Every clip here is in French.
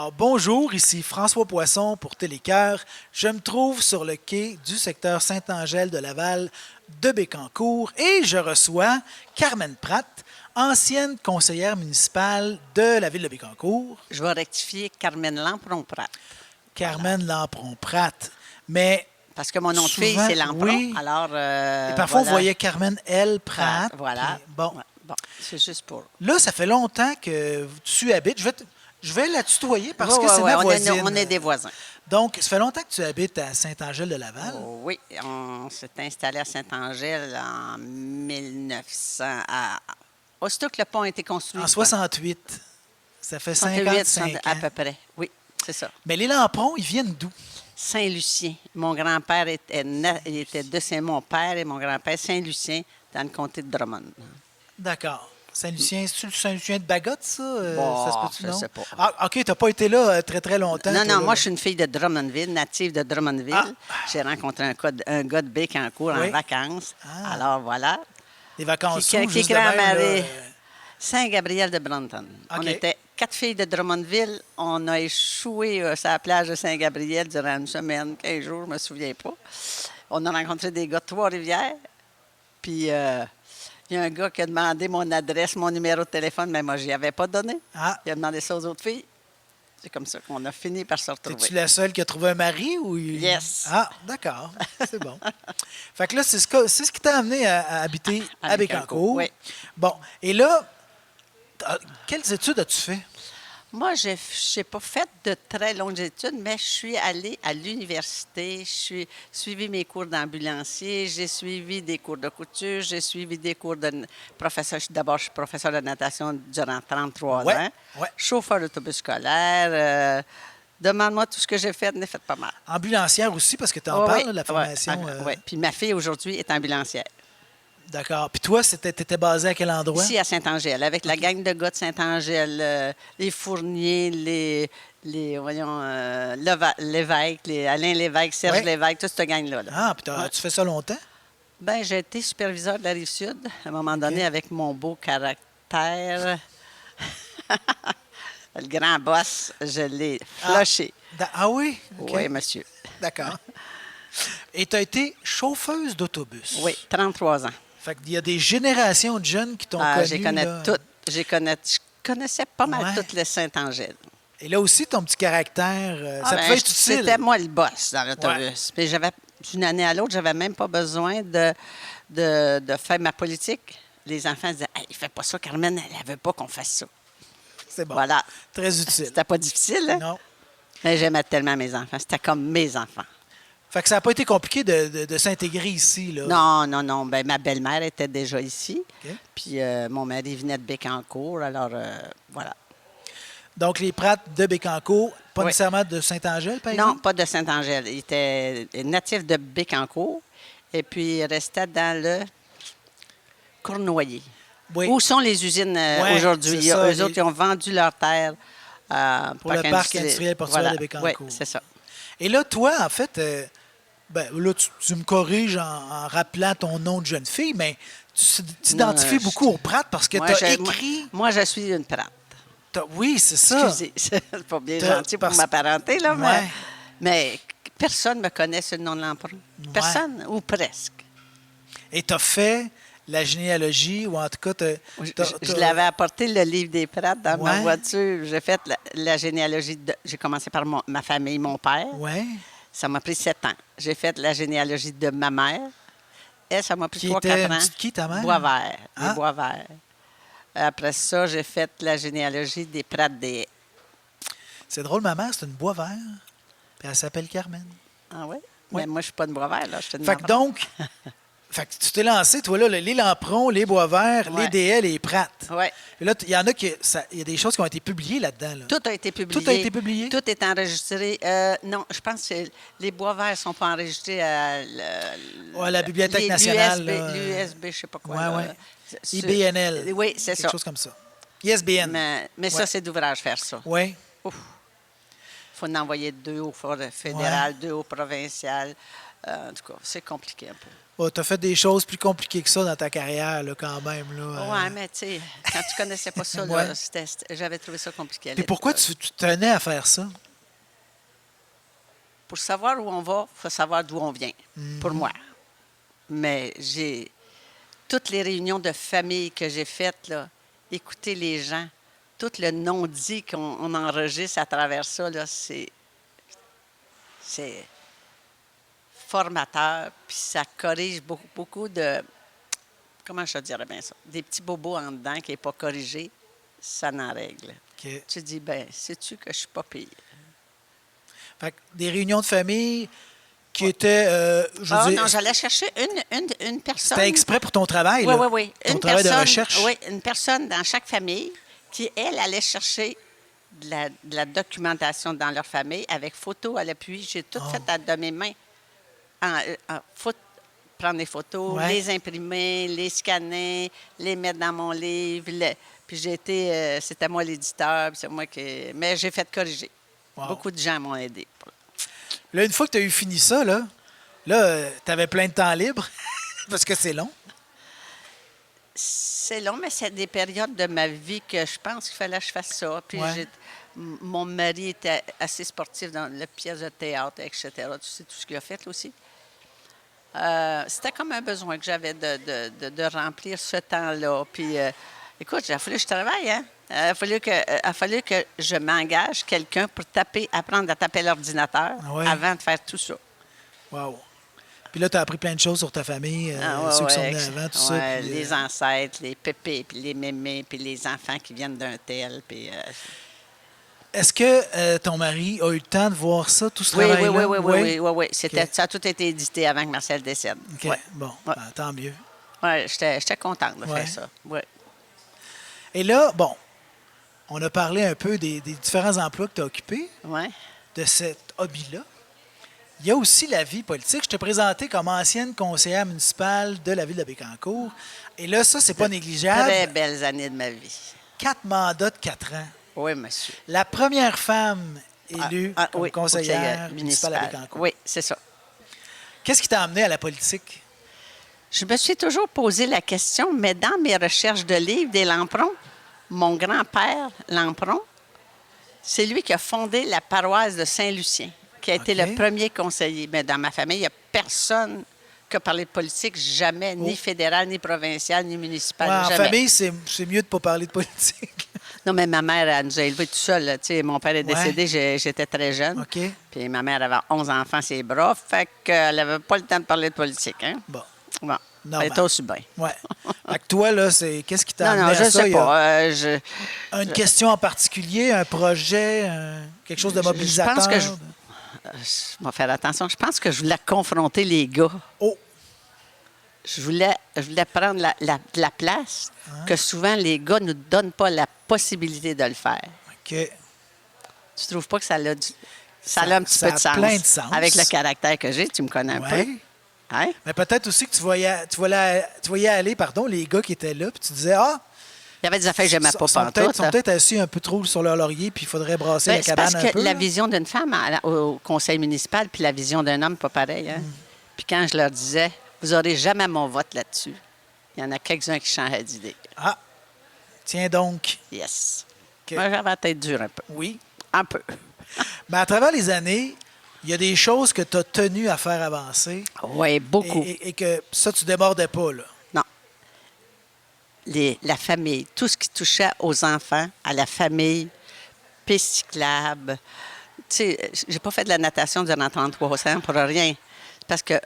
Alors, bonjour, ici François Poisson pour Télécœur. Je me trouve sur le quai du secteur Saint-Angèle de Laval de Bécancour et je reçois Carmen Pratt, ancienne conseillère municipale de la ville de Bécancour. Je vais rectifier Carmen Lampron-Pratt. Carmen Lampron-Pratt. Mais Parce que mon nom de souvent, fille, c'est Lampron. oui. Alors, Et parfois, on voilà. voyait Carmen L. Pratt. Voilà. Puis, bon, Ouais, bon, c'est juste pour. là, ça fait longtemps que tu habites. Je vais la tutoyer parce Ouais, que ouais, c'est ouais, ma voisine. on est des voisins. Donc, ça fait longtemps que tu habites à Saint-Angèle-de-Laval. Oh, oui, on s'est installé à Saint-Angèle en 1900. Aussitôt que le pont a été construit. En 68. Ça fait 68, 55 ans. à peu près. Oui, c'est ça. Mais les Lamprons, ils viennent d'où? Saint-Lucien. Mon grand-père il était de Saint-Mon-Père et mon grand-père Saint-Lucien dans le comté de Drummond. D'accord. Saint-Lucien, c'est-tu le Saint-Lucien de Bagotte, ça? Bon, Ça se peut-tu, je non? sais pas. Ah, OK, t'as pas été là très, très longtemps. Non, toi, non, là. moi, je suis une fille de Drummondville, native de Drummondville. Ah. J'ai rencontré un gars de Bécancour Oui. en vacances. Ah. Alors, voilà. Les vacances Qui sous, juste de même, grand-mère là, Saint-Gabriel de Brunton. OK. On était 4 filles de Drummondville. On a échoué sur la plage de Saint-Gabriel durant une semaine, 15 jours, je ne me souviens pas. On a rencontré des gars de Trois-Rivières. Puis, il y a un gars qui a demandé mon adresse, mon numéro de téléphone, mais moi, je n'y avais pas donné. Ah. Il a demandé ça aux autres filles. C'est comme ça qu'on a fini par se retrouver. T'es-tu la seule qui a trouvé un mari? Ou... Yes. Ah, d'accord. C'est bon. Fait que là, c'est ce qui t'a amené à habiter à Bécancour. Oui. Bon. Et là, quelles études as-tu fait? Moi, je n'ai pas fait de très longues études, mais je suis allée à l'université. Je suis suivi mes cours d'ambulancier, j'ai suivi des cours de couture, j'ai suivi des cours de professeur. D'abord, je suis professeur de natation durant 33 Ouais, ans. ouais. Chauffeur d'autobus scolaire. Demande-moi tout ce que j'ai fait, je n'ai fait pas mal. Ambulancière aussi, parce que tu en Oh, parles, oui, là, de la formation. Oui. Puis ma fille, aujourd'hui, est ambulancière. D'accord. Puis toi, tu étais basé à quel endroit? Ici, à Saint-Angèle, avec la gang de gars de Saint-Angèle, les Fourniers, voyons, Lévesque, Alain Lévesque, Serge Ouais. Lévesque, toute cette gang-là. Là. Ah, puis as-tu fait ça longtemps? Ben, j'ai été superviseur de la Rive-Sud, à un moment donné, avec mon beau caractère. Le grand boss, je l'ai flushé. Ah oui? OK. Oui, monsieur. D'accord. Et tu as été chauffeuse d'autobus. Oui, 33 ans. Fait qu'il y a des générations de jeunes qui t'ont connu. Je les connais là. toutes. Je connaissais pas mal Ouais. toutes les Saint-Angèle. Et là aussi, ton petit caractère, ça Ben, pouvait être utile. C'était moi le boss dans l'autobus. Puis d'une année à l'autre, j'avais même pas besoin de faire ma politique. Les enfants disaient hey, « Fais pas ça, Carmen, elle ne veut pas qu'on fasse ça. C'est » bon. Voilà. Très utile. C'était pas difficile, hein? Non. Mais j'aimais tellement mes enfants. C'était comme mes enfants. Fait que ça n'a pas été compliqué de s'intégrer ici, là. Non. Ben, ma belle-mère était déjà ici. OK. Puis mon mari venait de Bécancour. Alors, voilà. Donc, les Pratt de Bécancour, pas Oui. nécessairement de Saint-Angèle, par Non, exemple? pas de Saint-Angèle. Il était natif de Bécancour. Et puis, il restait dans le Cournoyer. Oui. Où sont les usines Ouais, aujourd'hui? c'est ça, Eux autres, ils ont vendu leur terre Pour le parc industriel portuaire de Bécancour. Oui, c'est ça. Et là, toi, en fait, là, tu me corriges en rappelant ton nom de jeune fille, mais tu t'identifies Non, beaucoup aux Pratt parce que Moi, tu as je- écrit... Moi, je suis une Pratt. Oui, c'est ça. Excusez, c'est pas bien T'as- gentil pour parce- m'apparenter, là, Ouais. mais personne ne me connaît sur le nom de l'emprunt. Personne, ou presque. Et tu as fait la généalogie, ou en tout cas... Je l'avais apporté, le livre des Pratt, dans Ouais. ma voiture. J'ai fait la généalogie. J'ai commencé par ma famille, mon père. Oui. Ça m'a pris 7 ans. J'ai fait la généalogie de ma mère. Elle, ça m'a pris Qui 3-4 était ans. qui, ta mère? Boisvert. Ah. Les Boisvert. Après ça, j'ai fait la généalogie des Pratt des. C'est drôle, ma mère, c'est une bois vert. Puis elle s'appelle Carmen. Ah oui? Oui. Mais moi, je ne suis pas de Boisvert, là. Je suis de Fait que Lampron. donc, fait que tu t'es lancé, toi, là, les Lamprons, les Boisverts, Ouais. les DL, les Pratt. Oui. Et là, il y en a il y a des choses qui ont été publiées là-dedans. Là. Tout a été publié. Tout a été publié? Tout est enregistré. Non, je pense que les Boisverts ne sont pas enregistrés à Ouais, la Bibliothèque nationale, là. L'USB, je ne sais pas quoi. Ouais, là. ouais. C'est- IBNL. Oui, c'est Quelque ça. chose comme ça. ISBN. Mais Ouais. ça, c'est d'ouvrage faire ça. Oui. Il faut en envoyer 2 au fédéral, 2 au provincial. En tout cas, c'est compliqué un peu. Oh, tu as fait des choses plus compliquées que ça dans ta carrière, là, quand même. Là, Ouais, mais tu sais, quand tu connaissais pas ça, Ouais. là, j'avais trouvé ça compliqué à Puis pourquoi l'époque. tu tenais à faire ça? Pour savoir où on va, il faut savoir d'où on vient, pour Mhm. moi. Mais toutes les réunions de famille que j'ai faites, là, écouter les gens, tout le non-dit qu'on enregistre à travers ça, là, c'est formateur, puis ça corrige beaucoup, beaucoup de, comment je te dirais bien ça, des petits bobos en dedans qui n'est pas corrigé, ça n'en règle. OK. Tu dis, ben, sais-tu que je suis pas pire? Fait que des réunions de famille qui étaient, je veux Ah dire, non, j'allais chercher une personne. c'était exprès pour ton travail, Oui, là? oui, oui. Ton Une travail personne, de recherche? oui, une personne dans chaque famille qui, elle, allait chercher de la documentation dans leur famille avec photos à l'appui. J'ai tout Oh. fait de mes mains. Prendre des photos, Ouais. les imprimer, les scanner, les mettre dans mon livre. Puis c'était moi l'éditeur, puis c'est moi qui. Mais j'ai fait corriger. Wow. Beaucoup de gens m'ont aidé. Là, une fois que tu as eu fini ça, là, tu avais plein de temps libre, parce que c'est long. C'est long, mais c'est des périodes de ma vie que je pense qu'il fallait que je fasse ça. Puis Ouais. mon mari était assez sportif dans la pièce de théâtre, etc. Tu sais tout ce qu'il a fait, là aussi. C'était comme un besoin que j'avais de remplir ce temps-là. Puis, écoute, il a fallu que je travaille, hein? Il a fallu que je m'engage quelqu'un pour apprendre à taper l'ordinateur Ouais. avant de faire tout ça. Wow. Puis là, tu as appris plein de choses sur ta famille, ceux qui sont venus avant, tout ça. Ouais, Puis, les ancêtres, les pépés, puis les mémés, puis les enfants qui viennent d'un tel. Puis, est-ce que ton mari a eu le temps de voir ça, tout ce oui, oui, travail-là? oui, oui, oui, oui, oui. OK. Ça a tout été édité avant que Marcel décède. OK, Ouais. bon, Ouais. ben, tant mieux. Ouais, j'étais contente de Ouais. faire ça. Ouais. Et là, bon, on a parlé un peu des différents emplois que tu as occupés, Ouais. de cet hobby-là. Il y a aussi la vie politique. Je t'ai présenté comme ancienne conseillère municipale de la ville de Bécancour. Et là, ça, c'est pas Très négligeable. belles années de ma vie. 4 mandats de 4 ans. Oui, monsieur. La première femme élue comme Oui, conseillère municipale à Bécancour. Oui, c'est ça. Qu'est-ce qui t'a amené à la politique? Je me suis toujours posé la question, mais dans mes recherches de livres des Lamprons, mon grand-père, Lampron, c'est lui qui a fondé la paroisse de Saint-Lucien, qui a été OK. le premier conseiller. Mais dans ma famille, il n'y a personne qui a parlé de politique, jamais, ni fédéral, ni provincial, ni municipal, Ouais, en jamais. famille, c'est mieux de ne pas parler de politique. Non, mais ma mère, elle nous a élevés tout seul. Là. Tu sais, mon père est décédé, j'étais très jeune. OK. Puis ma mère avait 11 enfants, ses bras, fait qu'elle n'avait pas le temps de parler de politique. Hein? Bon, Bon, normal. elle était aussi bien. ouais. Fait que toi, là, qu'est-ce qui t'a Non, amené non, je à ça? sais Il y a pas. une question en particulier, un projet, quelque chose de Je mobilisateur? pense que je vais faire attention. Je pense que je voulais confronter les gars. Oh, Je voulais prendre la place Hein? que souvent les gars ne nous donnent pas la possibilité de le faire. OK. Tu trouves pas que ça a un petit Ça peu a de sens? plein de sens. Avec le caractère que j'ai, tu me connais un Ouais. peu. Hein? Mais peut-être aussi que tu voyais aller, les gars qui étaient là, puis tu disais, ah, Il y avait des affaires que j'aimais pas sont pantoute. peut-être sont peut-être assis un peu trop sur leur laurier, puis il faudrait brasser Ben, la c'est cabane parce un que peu. la là. vision d'une femme au conseil municipal puis la vision d'un homme, pas pareil. Hein? Puis quand je leur disais, vous n'aurez jamais mon vote là-dessus, il y en a quelques-uns qui changeaient d'idée. Ah, tiens donc. Yes. OK. Moi, j'avais la tête dure un peu. Oui. Un peu. Mais à travers les années, il y a des choses que tu as tenu à faire avancer Oui, beaucoup. et que ça, tu débordais pas, là. Non. La famille, tout ce qui touchait aux enfants, à la famille, piste cyclable. Tu sais, j'ai pas fait de la natation durant 33 ans pour rien. Parce que,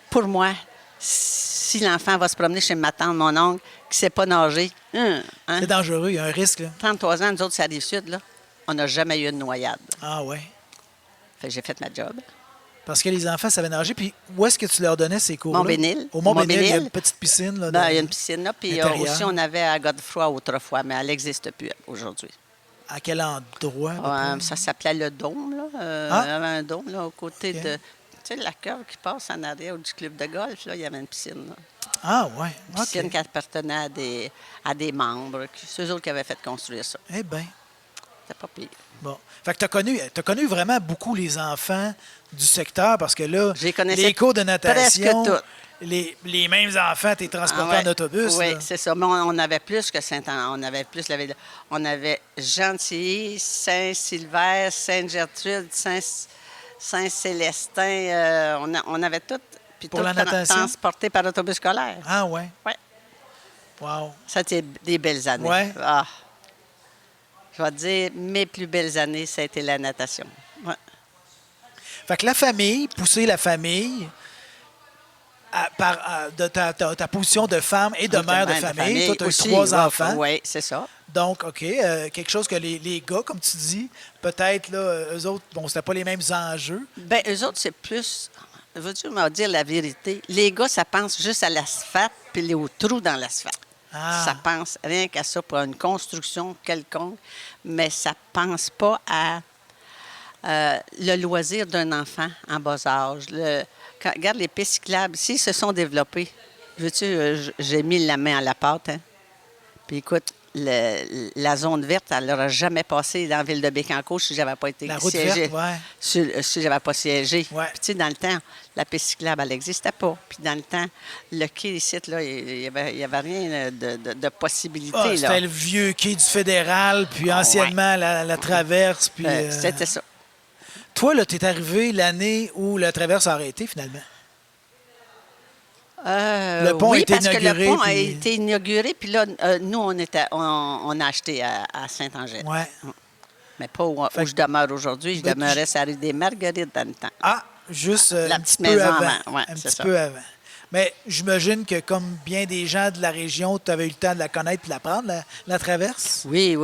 pour moi, si l'enfant va se promener chez ma tante, mon oncle, qui ne sait pas nager, hein, C'est dangereux, il y a un risque, là. 33 ans, nous autres, ça arrive sud, là, on n'a jamais eu de noyade. Ah ouais. Fait que j'ai fait ma job. Parce que les enfants savaient nager. Puis où est-ce que tu leur donnais ces cours-là? Montbénil. Au Mont-Bénil, il y a Montbénil. une petite piscine. Là, Ben, il y a une piscine là, puis intérieur. aussi on avait à Godefroy autrefois, mais elle n'existe plus aujourd'hui. À quel endroit? à peu près? Ça s'appelait le Dôme, là. Ah. Il y avait un dôme, là, aux côtés OK. de... Tu sais, la curve qui passe en arrière du club de golf, là, il y avait une piscine, là. Ah ouais. Une piscine OK. qui appartenait à des membres, c'est eux autres qui avaient fait construire ça. Eh bien. c'était pas pire. Bon. Fait que t'as connu vraiment beaucoup les enfants du secteur parce que là, J'ai connaissais les cours de natation, presque les mêmes enfants, t'es transportés ouais. en autobus. Oui, là. c'est ça. Mais on avait plus que Saint-Anne. On avait plus la ville. On avait Gentilly, Saint-Sylvère, Sainte-Gertrude, Saint-Célestin. On avait tout. Puis Pour tout la natation? transporté par autobus scolaire. Ah ouais. Oui. Wow. Ça a été des belles années. Ouais. Ah. Je vais te dire, mes plus belles années, ça a été la natation. Ouais. Fait que la famille, pousser la famille de ta position de femme et de mère de famille. Toi, tu as eu aussi, 3 enfants. Oui, c'est ça. Donc, OK, quelque chose que les gars, comme tu dis, peut-être, là, eux autres, bon, c'était pas les mêmes enjeux. Bien, eux autres, c'est plus. Veux-tu me dire la vérité? Les gars, ça pense juste à l'asphalte puis aux trous dans l'asphalte. Ah. Ça pense rien qu'à ça pour une construction quelconque, mais ça pense pas à le loisir d'un enfant en bas âge. Regarde les pistes cyclables, s'ils se sont développés, veux-tu, j'ai mis la main à la pâte, hein? Puis écoute, la zone verte, elle n'aurait jamais passé dans la ville de Bécancour si je n'avais pas été La route siégée. verte, ouais. Si je n'avais pas siégé. Ouais. Puis tu sais, dans le temps, la piste cyclable, elle n'existait pas. Puis dans le temps, le quai ici, là, il n'y avait rien de possibilité. Ah, là. c'était le vieux quai du fédéral, puis anciennement la traverse. Puis, C'était ça. Toi, là, t'es arrivé l'année où la traverse a arrêté, finalement. Le pont a oui, été parce inauguré. que le pont a puis- été inauguré, puis là, nous, on a acheté à Saint-Angèle. Ouais. Mais pas où je demeure aujourd'hui. Je Ben, demeurais sur la rue des Marguerites dans le temps. Ah, juste La un petite petit peu maison avant. avant, ouais, un c'est petit ça. peu avant. Mais j'imagine que, comme bien des gens de la région, tu avais eu le temps de la connaître et de la prendre, la traverse. Oui.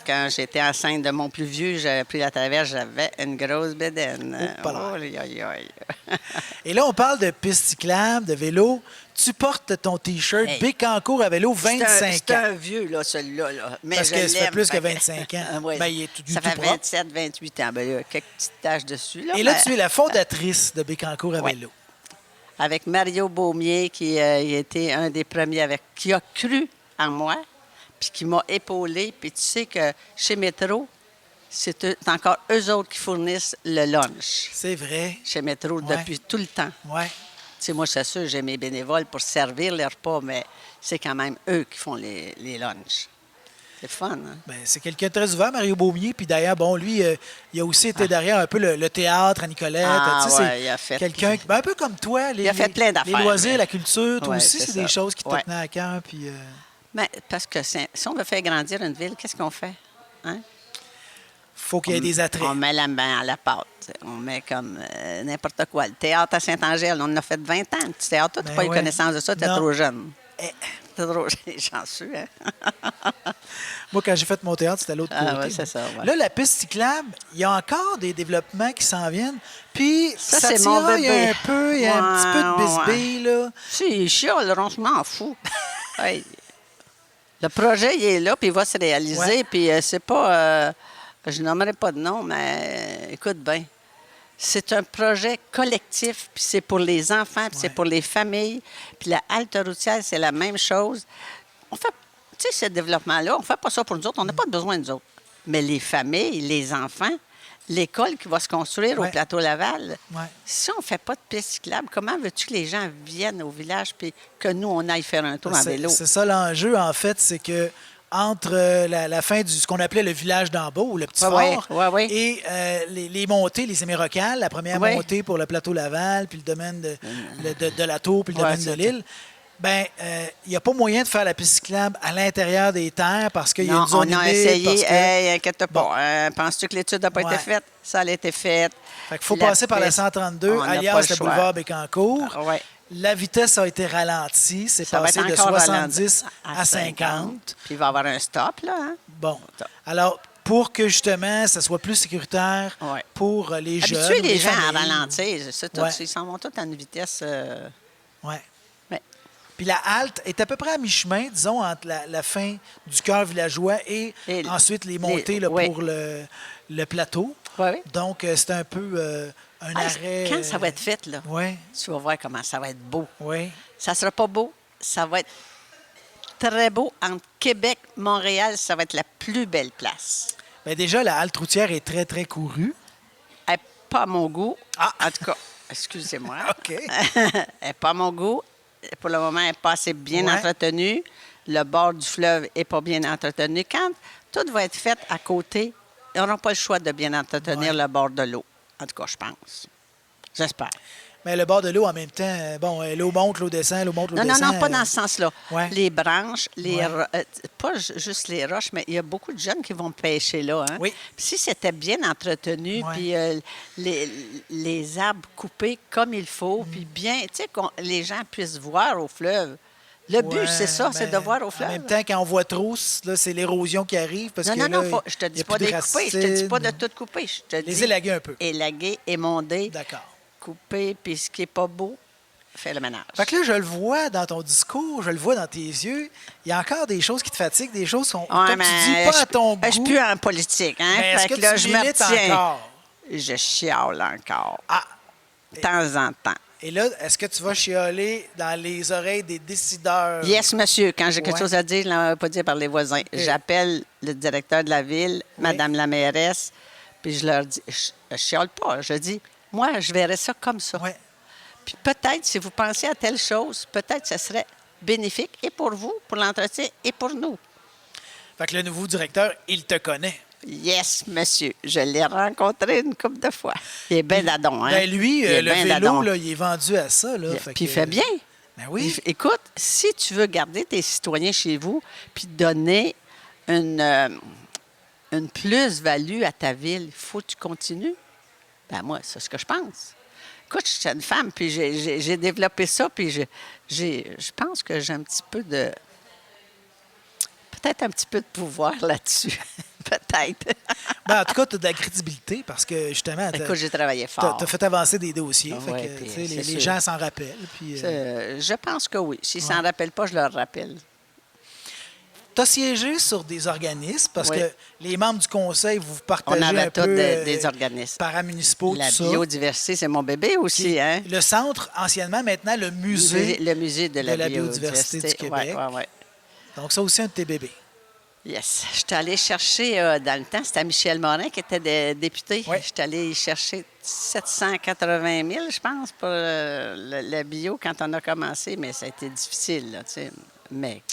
Quand j'étais enceinte de mon plus vieux, j'avais pris la traverse, j'avais une grosse bédaine. Oh, pas l'air. Aïe, aïe, aïe. Et là, on parle de piste cyclable, de vélo. Tu portes ton T-shirt Hey. Bécancourt à vélo 25 C'est ans. un vieux, là, celui-là. Là. Mais Parce je que ça fait l'aime, plus que fait 25 ans. Oui. Ben, il est tout- Ça tout fait propre. 27, 28 ans. Ben, il y a quelques petites taches dessus. Là, Et là, mais- tu es la fondatrice de Bécancourt à Ouais. vélo. Avec Mario Beaumier, qui a été un des premiers qui a cru en moi, puis qui m'a épaulé. Puis tu sais que chez Métro, c'est encore eux autres qui fournissent le lunch C'est vrai. chez Métro Ouais. depuis tout le temps. Ouais. Tu sais, moi, c'est sûr, j'ai mes bénévoles pour servir les repas, mais c'est quand même eux qui font les lunchs. C'est fun, hein? Ben, c'est quelqu'un de très ouvert, Mario Beaumier. Puis d'ailleurs, bon, lui, il a aussi été derrière un peu le théâtre à Nicolette. Ah, Tu sais, ouais, c'est il a fait- quelqu'un, ben, un peu comme toi, Il a fait plein d'affaires, les loisirs, mais- la culture, toi Ouais, aussi, c'est c'est des ça. choses qui te Ouais. tenaient à cœur. Puis, Mais parce que si on veut faire grandir une ville, qu'est-ce qu'on fait? Hein? faut qu'il y ait des attraits. On met la main à la pâte. On met comme n'importe quoi. Le théâtre à Saint-Angèle, on en a fait 20 ans. Le petit théâtre, toi, tu n'as Ben pas eu ouais. connaissance de ça, tu es Non. trop jeune. Eh. T'es trop chanceux, hein? Moi, quand j'ai fait mon théâtre, c'était à l'autre Ah, côté. ouais, c'est ça, ouais. Là, la piste cyclable, il y a encore des développements qui s'en viennent. Puis, Ça, ça c'est mon tiraille bébé. un peu, il y a un petit peu de Ouais, bisbille, là. Si, il chiale, on se m'en fout. Hey. Le projet, il est là, puis il va se réaliser. Ouais. Puis c'est pas... je nommerai pas de nom, mais écoute bien. C'est un projet collectif, puis c'est pour les enfants, puis c'est pour les familles. Puis la halte routière, c'est la même chose. On fait... Tu sais, ce développement-là, on fait pas ça pour nous autres. On n'a pas besoin de nous autres. Mais les familles, les enfants, l'école qui va se construire Ouais. au plateau Laval, Ouais. si on ne fait pas de piste cyclable, comment veux-tu que les gens viennent au village puis que nous, on aille faire un tour en vélo? C'est ça l'enjeu, en fait, c'est que entre la fin du ce qu'on appelait le village d'en bas, ou le petit Ouais, fort, ouais. et les montées, les émérocales, la première Ouais. montée pour le plateau Laval, puis le domaine de la Tour, puis le Ouais, domaine de c'est l'île, ben il n'y a pas moyen de faire la piste cyclable à l'intérieur des terres parce qu'il y a Non, une zone on a humide, essayé. parce que- Hey, inquiète pas. Bon. Penses-tu que l'étude n'a pas Ouais. été faite? Ça a été faite. Fait qu'il faut La passer par la piste, 132, on n'a pas alias le le choix. boulevard Bécancourt. Ah, ouais. La vitesse a été ralentie. C'est Ça va passé être de encore 70 ralenti à 50. Puis il va y avoir un stop, là. Hein? Bon. Alors, pour que justement, ça soit plus sécuritaire Ouais. pour les jeunes. Habituer ou les gens à familles. ralentir. C'est tout, Ouais. ils s'en vont tous à une vitesse... Ouais. ouais. Puis la halte est à peu près à mi-chemin, disons, entre la fin du cœur villageois et, Et ensuite les montées là, ouais. pour le plateau. Ouais, ouais. Donc, c'est un peu un Ah, arrêt. quand ça va être fait, là, Oui, tu vas voir comment ça va être beau. oui. Ça sera pas beau, ça va être très beau. Entre Québec, Montréal, ça va être la plus belle place. Bien, déjà, la halte routière est très, très courue. Elle n'est pas à mon goût. Ah! En tout cas, excusez-moi. OK. Elle n'est pas à mon goût. Pour le moment, elle n'est pas assez bien Ouais. entretenue. Le bord du fleuve n'est pas bien entretenu. Quand tout va être fait à côté, ils n'auront pas le choix de bien entretenir Ouais. le bord de l'eau. En tout cas, je pense. J'espère. Mais le bord de l'eau, en même temps, bon, l'eau monte, l'eau descend, l'eau monte, l'eau Non, non, descend. non, pas dans ce sens-là. Ouais. Les branches, Ouais. pas juste les roches, mais il y a beaucoup de jeunes qui vont pêcher là. Hein? Oui. Puis si c'était bien entretenu, Ouais. puis les arbres coupés comme il faut, puis bien, tu sais, les gens puissent voir au fleuve. Le but, Ouais, c'est ça, c'est de mais voir au En fleuve. même temps, quand on voit trop, là, c'est l'érosion qui arrive. Parce Non, que non, non, là, je te il y dis a pas plus de de les couper, je te dis pas de racines. tout couper. Je te Les dis élaguer un peu. élaguer, émonder, D'accord. couper, puis ce qui n'est pas beau, fais le ménage. Fait que là, je le vois dans ton discours, je le vois dans tes yeux. Il y a encore des choses qui te fatiguent, des choses qui sont, Ouais, comme tu dis, pas à ton je suis goût. plus en politique. Hein? Mais est-ce Fait que là, tu je me milites retiens. encore? Je chiale encore. Ah! De temps en temps. Et là, est-ce que tu vas chialer dans les oreilles des décideurs? Yes, monsieur. Quand j'ai quelque Ouais. chose à dire, je ne l'ai pas dire par les voisins. J'appelle le directeur de la ville, Oui. Madame la mairesse, puis je leur dis, je chiale pas. Je dis, moi, je verrais ça comme ça. Ouais. Puis peut-être, si vous pensez à telle chose, peut-être que ce serait bénéfique et pour vous, pour l'entretien et pour nous. Fait que le nouveau directeur, il te connaît. Yes, monsieur. Je l'ai rencontré une couple de fois. Il est bien dadon, hein? Ben lui, Il est le bien vélo, dadon. là, il est vendu à ça. Là, Puis il fait bien. Ben oui. Écoute, si tu veux garder tes citoyens chez vous puis donner une plus-value à ta ville, il faut que tu continues. Ben moi, c'est ce que je pense. Écoute, je suis une femme, puis j'ai développé ça, puis je pense que j'ai un petit peu de... Peut-être un petit peu de pouvoir là-dessus. Peut-être. Ben, en tout cas, tu as de la crédibilité parce que justement, Écoute, j'ai travaillé tu fort. as fait avancer des dossiers. Ah fait ouais, que, puis tu sais, c'est les sûr. gens s'en rappellent. Puis, Je pense que oui. S'ils ne s'en rappellent pas, je leur rappelle. tu as siégé sur des organismes parce Oui. que les membres du conseil, vous partagez On avait un tous peu des organismes. paramunicipaux, La tout ça. biodiversité, c'est mon bébé aussi, Puis hein? le centre, anciennement, maintenant, le musée. Le musée de la biodiversité du Québec. Oui, oui, oui. Donc, ça aussi, un de tes bébés. Yes. Je suis allée chercher, dans le temps, c'était Michel Morin qui était député. Oui. Je suis allée y chercher 780 000, je pense, pour le bio quand on a commencé, mais ça a été difficile, là, tu sais. Mais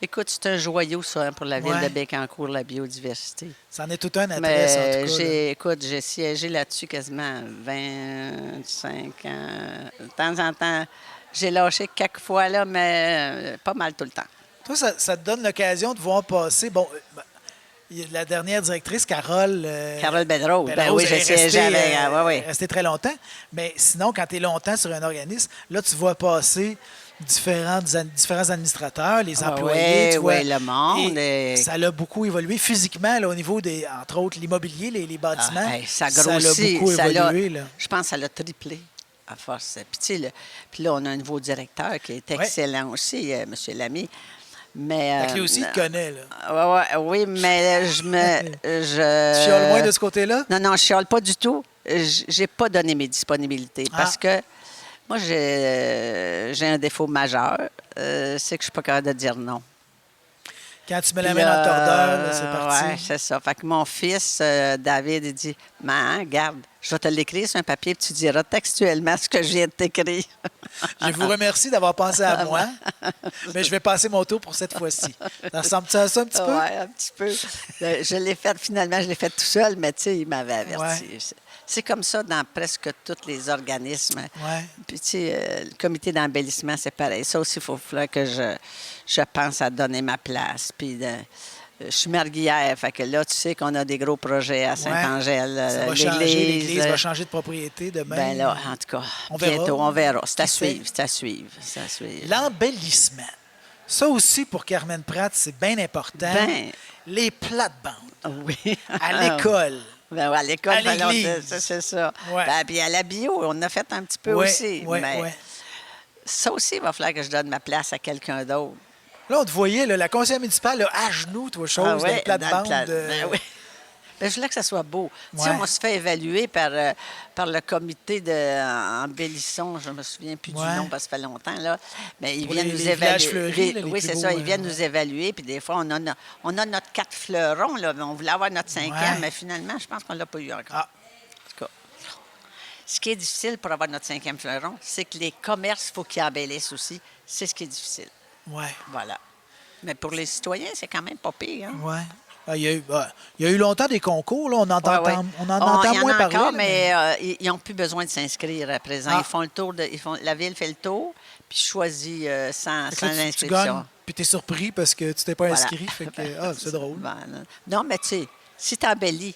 écoute, c'est un joyau, ça, hein, pour la ville Ouais. de Bécancour, la biodiversité. C'en est tout un intérêt, Mais en tout cas. Là. écoute, j'ai siégé là-dessus quasiment 25 ans. De temps en temps, j'ai lâché quelques fois, là, mais pas mal tout le temps. Toi, ça te donne l'occasion de voir passer. Bon, il y a la dernière directrice, Carole. Carole Bedrose. Ben Belrose, oui, elle je est siégeais restée, avec. Oui, oui. restée très longtemps. Mais sinon, quand tu es longtemps sur un organisme, là, tu vois passer différents administrateurs, les Ah employés. ouais, tu vois, ouais, le monde, et et- ça a beaucoup évolué physiquement là, au niveau des, entre autres, l'immobilier, les bâtiments. Ah, hey, ça a grossit. beaucoup ça l'a- évolué. Là. Je pense que ça l'a triplé à force. Puis, tu sais, puis là, on a un nouveau directeur qui est excellent aussi, M. Lamy. Mais, Fait que lui aussi, il te connaît. Là. Oui, mais je me. Tu chiales moins de ce côté-là? Non, je chiale pas du tout. J'ai pas donné mes disponibilités parce que moi, j'ai un défaut majeur. C'est que je suis pas capable de dire non. Quand tu mets la main dans le tordeur, là, c'est parti. Oui, c'est ça. Fait que mon fils, David, il dit Maman, regarde, je vais te l'écrire sur un papier puis tu diras textuellement ce que je viens de t'écrire. Je vous remercie d'avoir pensé à moi, mais je vais passer mon tour pour cette fois-ci. Ça ressemble-tu à ça un petit peu? Oui, un petit peu. Je l'ai fait, finalement, je l'ai fait tout seul, mais tu sais, il m'avait averti. Ouais. C'est comme ça dans presque tous les organismes. Ouais. Puis, tu sais, le comité d'embellissement, c'est pareil. Ça aussi, il faut falloir que je pense à donner ma place. Puis, je suis marguillère, fait que là, tu sais qu'on a des gros projets à Saint-Angèle. Ça va changer, l'église va changer de propriété demain. Ben là, en tout cas, On verra. bientôt, on verra. C'est à Qui sait? suivre, c'est à suivre, c'est à suivre. L'embellissement. Ça aussi, pour Carmen Pratt, c'est bien important. Ben. Les plates-bandes. Oui. À l'école. Ben ouais, à l'école, À ben là, l'église. c'est ça. Ouais. Ben, puis à la bio, on a fait un petit peu Ouais, aussi. ouais, mais ouais. ça aussi, il va falloir que je donne ma place à quelqu'un d'autre. Là, on te voyait, là, la conseillère municipale, là, à genoux, toi, chose, Ah ouais, des plates-bandes. Ben oui. Ben, je voulais que ça soit beau. Tu sais, Ouais. on se fait évaluer par le comité en Bellisson. Je me souviens plus Ouais. du nom parce que ça fait longtemps, là. Mais ils Pour viennent les nous villages évaluer. fleuris, là, les Oui, plus c'est beaux, ça. Ils viennent ouais. nous évaluer. Puis des fois, on a notre 4 fleurons, là. On voulait avoir notre 5e, Ouais. mais finalement, je pense qu'on ne l'a pas eu encore. Ah, En tout cas, ce qui est difficile pour avoir notre 5e fleuron, c'est que les commerces, il faut qu'ils embellissent aussi. C'est ce qui est difficile. ouais, Voilà. Mais pour les citoyens, c'est quand même pas pire. Hein? ouais. Ah, il y a eu longtemps des concours, là. On en Ouais, ouais. entend, on en entend il y en moins a parler. encore, là, mais ils n'ont plus besoin de s'inscrire à présent. Ah. Ils font le tour la ville fait le tour, puis choisit sans Fait que là, tu inscription. gagnes, puis t'es surpris parce que tu t'es pas Voilà. inscrit. Fait que, c'est drôle. Voilà. Non, mais tu sais, si tu embellis,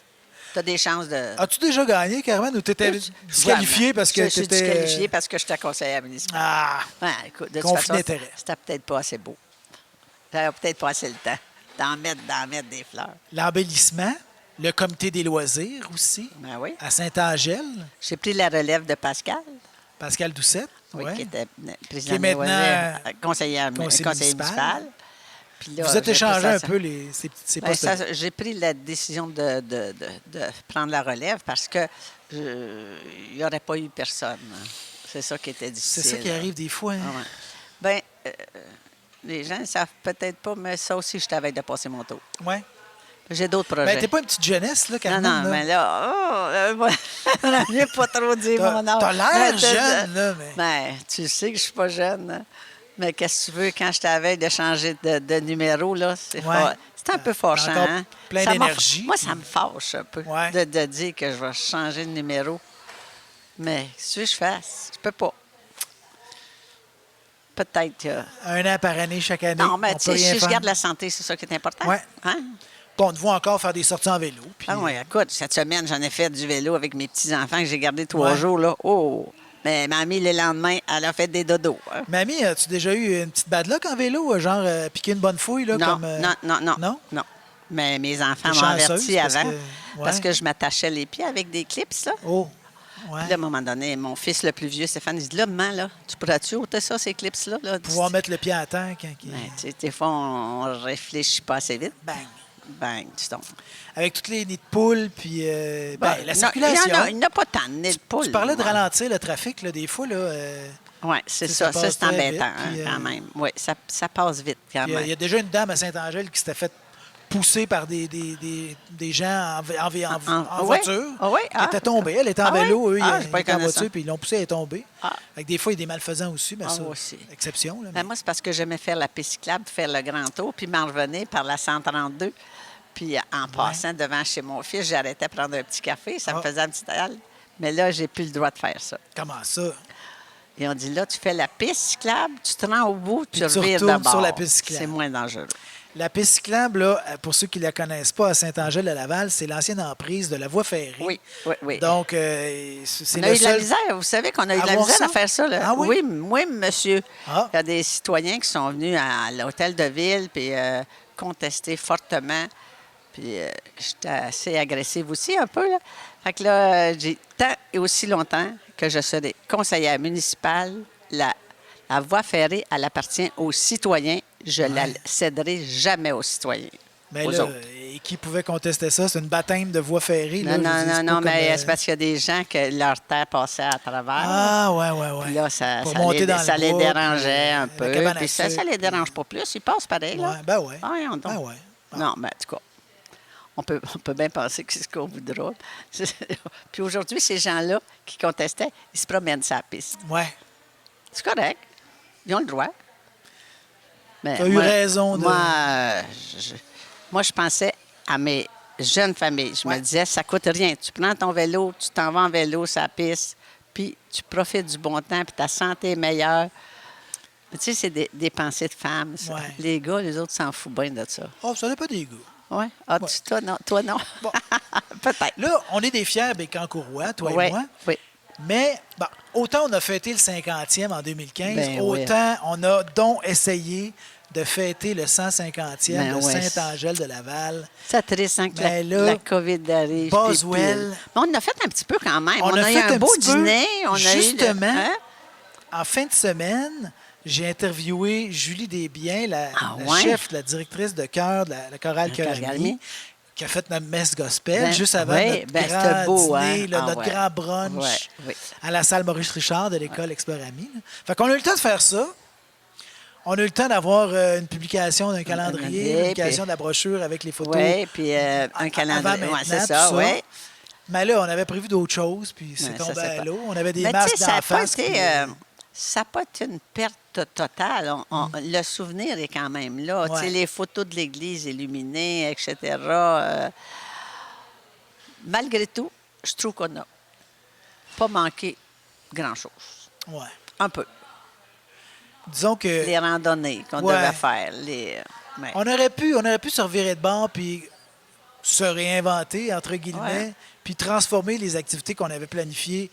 tu as des chances de. As-tu déjà gagné, Carmen, ou t'étais disqualifié parce que Je suis t'étais... disqualifié parce que j'étais conseillère municipale. Ah, Ouais, écoute, de toute conflit façon, d'intérêt. c'était peut-être pas assez beau. J'avais peut-être pas assez le temps d'en mettre des fleurs. l'embellissement, le comité des loisirs aussi, Ben oui. à Saint-Angèle, J'ai pris la relève de Pascal. Pascal Doucette. Oui, ouais. qui était président Qui est des maintenant loisirs, conseiller conseiller municipal. Puis là, Vous êtes j'ai échangé pris un ça. peu ces Ben, postes. j'ai pris la décision de prendre la relève parce que il n'y aurait pas eu personne. C'est ça qui était C'est difficile. ça qui arrive des fois. Hein? Ah ouais. Ben, les gens ne savent peut-être pas, mais ça aussi, je t'avais de passer mon tour. Ouais. J'ai d'autres projets. Ben, t'es pas une petite jeunesse, là, non, Carmen. non, là. mais là, moi, je n'ai pas trop dire mon âge. T'as l'air Mais jeune, là, mais... Ben, tu sais que je suis pas jeune. Hein. Mais qu'est-ce que tu veux, quand je t'avais de changer de numéro, là, c'est un peu fâchant. encore Hein? plein Ça d'énergie. Moi, ça me fâche un peu Ouais. de dire que je vais changer de numéro. Mais qu'est-ce que tu veux que je fasse? Je peux pas. Peut-être. Un an par année, chaque année. Non, mais on tu peut sais, rien si je faire. garde la santé, c'est ça qui est important. Ouais. Hein? Bon, on te voit encore faire des sorties en vélo. Puis, Ah oui, écoute, cette semaine, j'en ai fait du vélo avec mes petits-enfants que j'ai gardés 3 Ouais. jours. Là. Oh! Mais mamie, le lendemain, elle a fait des dodos. Hein. Mamie, as-tu déjà eu une petite bad luck en vélo, genre piquer une bonne fouille, là, Non, comme... non. Mais mes enfants T'es m'ont chanceuse averti parce avant que- parce ouais. que je m'attachais les pieds avec des clips, là. Oh, ouais. Puis là, à un moment donné, mon fils le plus vieux, Stéphane, il dit, là, maman, là, tu pourras-tu ôter ça, ces clips-là? Là? Pouvoir mettre le pied à terre quand il... Ben, tu sais, des fois, on réfléchit pas assez vite. Bang. Bang, tu tombes. Avec toutes les nids de poules, puis Ben, la non, circulation. Il n'y en a pas tant de nez de poule. Tu parlais de moi. ralentir le trafic, là, des fois, là. Oui, c'est Tu sais, ça ça. Ça, passe c'est très embêtant, vite, puis, quand même. Oui, ça passe vite, quand puis, même. il y a déjà une dame à Saint-Angèle qui s'était fait pousser par des gens en ouais? voiture. Ah ouais? Qui était tombée. Elle était en Ah ouais? vélo, eux, Ah, ils j'ai pas étaient en connu ça. voiture, puis ils l'ont poussée, elle est tombée. Ah. Fait que des fois, il y a des malfaisants aussi, mais Ah, ça, moi aussi. exception. Là, Ben, moi, c'est parce que j'aimais faire la piste cyclable, faire le grand tour, puis m'en revenir par la 132. Puis en passant devant chez mon fils, j'arrêtais prendre un petit café. Ça me faisait un petit aile. Mais là, j'ai plus le droit de faire ça. Comment ça? Et on dit, là, tu fais la piste cyclable, tu te rends au bout, tu tu revires retournes de bord. sur la piste cyclable. C'est moins dangereux. La piste cyclable, là, pour ceux qui ne la connaissent pas, à Saint-Angèle-de-Laval, c'est l'ancienne emprise de la voie ferrée. Oui, oui, oui. Donc, c'est On a le eu de la seul... misère. Vous savez qu'on a eu de la Avoir misère ça? à faire ça. Là. Ah oui? Oui, monsieur. Ah. Il y a des citoyens qui sont venus à l'hôtel de ville puis contester fortement. Puis j'étais assez agressive aussi un peu. Là. Fait que là, j'ai tant et aussi longtemps que je serai conseillère municipale, la voie ferrée, elle appartient aux citoyens. Je ne la céderai jamais aux citoyens. Mais aux là, autres. et qui pouvait contester ça? C'est une baptême de voie ferrée. Non, là, non, je veux dire, non, c'est non, pas mais comme, c'est parce qu'il y a des gens que leur terre passait à travers. Ah, ouais. Puis là, ça monter dans le ça les bois, dérangeait un puis la peu. cabane à Puis ça sucre, les dérange pas plus. Ils passent pareil, là. Ouais, ben ouais. Ah, voyons donc. Ben ouais. Non, mais en tout cas, on peut bien penser que c'est ce qu'on voudra. Puis aujourd'hui, ces gens-là qui contestaient, ils se promènent sur la piste. Ouais. C'est correct. Ils ont le droit. Mais Tu as eu raison de... Moi, je pensais à mes jeunes familles. Je Ouais. me disais, ça coûte rien. Tu prends ton vélo, tu t'en vas en vélo sur la piste, puis tu profites du bon temps, puis ta santé est meilleure. Mais tu sais, c'est des pensées de femmes. ça. Ouais. Les gars, les autres s'en foutent bien de ça. Oh, ça n'est pas des gars. Oui? Ah, Ouais. toi, non. Toi, non. Bon. Peut-être. Là, on est des fiers Bécancourrois, toi Oui, et moi. oui. Mais bon, autant on a fêté le 50e en 2015, Ben oui. autant on a donc essayé de fêter le 150e Ben de oui. Saint-Angèle-de-Laval. C'est triste hein, que Ben la, là, la COVID arrive. Boswell. Mais on a fait un petit peu quand même. On a eu fait un un beau petit peu, dîner. On a justement. eu le, hein? En fin de semaine, j'ai interviewé Julie Desbiens, la Ah ouais? chef, la directrice de chœur de la chorale La Chœur chorale Ami, qui a fait notre messe gospel Ben, juste avant oui, notre ben, grand c'était beau, dîner, hein? là, Ah, notre ouais. grand brunch Ouais, oui. à la salle Maurice Richard de l'école Exploramie. Là. Fait qu'on a eu le temps de faire ça. On a eu le temps d'avoir une publication d'un calendrier, une calendrier, publication puis- de la brochure avec les photos. Oui, puis un avant, calendrier. maintenant, Ouais, c'est tout ça, oui. Mais là, on avait prévu d'autres choses, puis c'est Ouais, tombé ça, c'est à pas- l'eau. On avait des Mais tu masques sais, ça d'en n'a pas face. été, puis, ça n'a pas été une perte totale. Le souvenir est quand même là. Tu sais, Ouais. les photos de l'église illuminée, etc. Malgré tout, je trouve qu'on n'a pas manqué grand-chose. ouais. Un peu. Disons que Les randonnées qu'on Ouais. devait faire. Ouais. on aurait pu se revirer de bord puis se réinventer, entre guillemets, Ouais. puis transformer les activités qu'on avait planifiées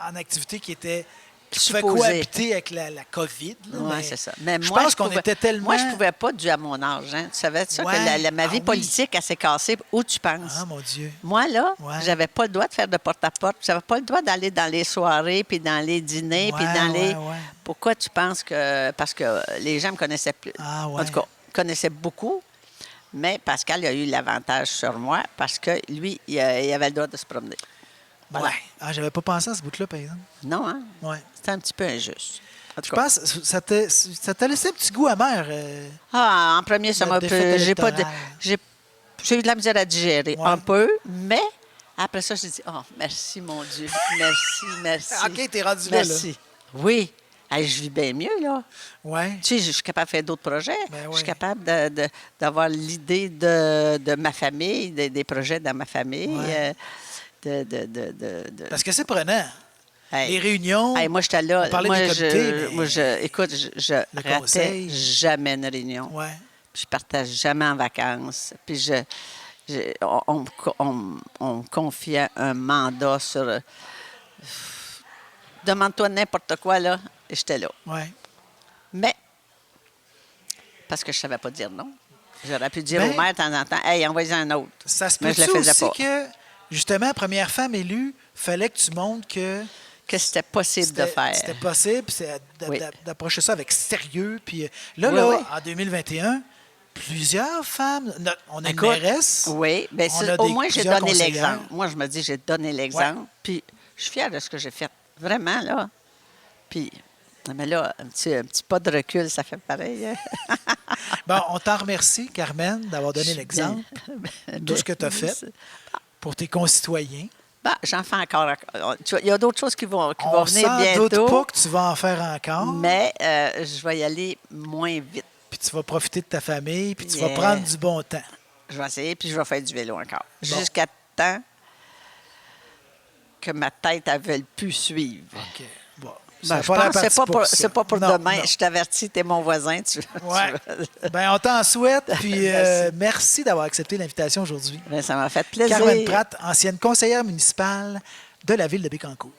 en activités qui étaient qui pouvaient Supposées. cohabiter avec la COVID. là, Oui, mais c'est ça. Mais je moi, pense qu'on pouvais- était tellement... Moi, je ne pouvais pas dû à mon âge. Hein. Tu savais ça, Ouais. que ma vie Ah oui. politique, elle s'est cassée. Où tu penses? Ah, mon Dieu. Moi, là, Ouais. j'avais pas le droit de faire de porte-à-porte. J'avais pas le droit d'aller dans les soirées, puis dans les dîners, puis Ouais, dans les... ouais. Pourquoi tu penses que... Parce que les gens me connaissaient plus. Ah, ouais. En tout cas, connaissaient beaucoup. Mais Pascal a eu l'avantage sur moi parce que lui, il avait le droit de se promener. Voilà. Ouais. Ah, j'avais pas pensé à ce bout-là, par exemple. Non, hein? Ouais. C'était un petit peu injuste. En tout Je cas. pense que ça t'a laissé un petit goût amer. Ah, en premier, ça La m'a défaite peu. électorale. J'ai eu de la misère à digérer Ouais. un peu, mais après ça, j'ai dit, oh, merci, mon Dieu. Merci, merci. OK, t'es rendu là, là. Merci. Oui. Hey, je vis bien mieux, là. Ouais. Tu sais, je suis capable de faire d'autres projets. Ben Je oui. suis capable d'avoir l'idée de ma famille, des projets dans ma famille. Ouais. De- Parce que c'est prenant. Hey. Les réunions. Hey, moi, j'étais là. On parlait Moi, des comités, mais- écoute, je Le ratais conseil. jamais une réunion. Ouais. Puis je partais jamais en vacances. Puis on me confiait un mandat sur... demande-toi n'importe quoi, là, et j'étais là. Ouais. Mais, parce que je savais pas dire non. J'aurais pu dire Ben, au maire de temps en temps, « Hey, envoyez un autre. » Ça se Mais peut je le faisais aussi pas. que, justement, première femme élue, fallait que tu montres que Que c'était possible de faire. c'était possible, c'est Oui. d'approcher ça avec sérieux. Puis là, Oui, là, oui. en 2021, plusieurs femmes. On a Écoute, une mairesse. Oui, bien, on a au des- moins, j'ai plusieurs donné conseillères. l'exemple. Moi, je me dis, j'ai donné l'exemple. Puis, je suis fière de ce que j'ai fait. Vraiment, là. Puis, mais là, un petit pas de recul, ça fait pareil. Hein. Bon, on t'en remercie, Carmen, d'avoir donné l'exemple Ben, de ce que tu as fait pour tes concitoyens. Ben, j'en fais encore. Tu vois, il y a d'autres choses qui vont On venir s'en doute bientôt. pas que tu vas en faire encore. Mais je vais y aller moins vite. Puis tu vas profiter de ta famille, puis tu vas Yeah. prendre du bon temps. Je vais essayer, puis je vais faire du vélo encore. Jusqu'à temps que ma tête ne veuille plus suivre. OK. Bon. Ben, Ça a je pas l'air pense que parti pour ça. c'est pas pour Non, demain. non. Je t'avertis, t'es mon voisin. Ouais. Ben, on t'en souhaite, puis Merci. merci d'avoir accepté l'invitation aujourd'hui. Ben, ça m'a fait plaisir. Carmen Pratt, ancienne conseillère municipale de la ville de Bécancour.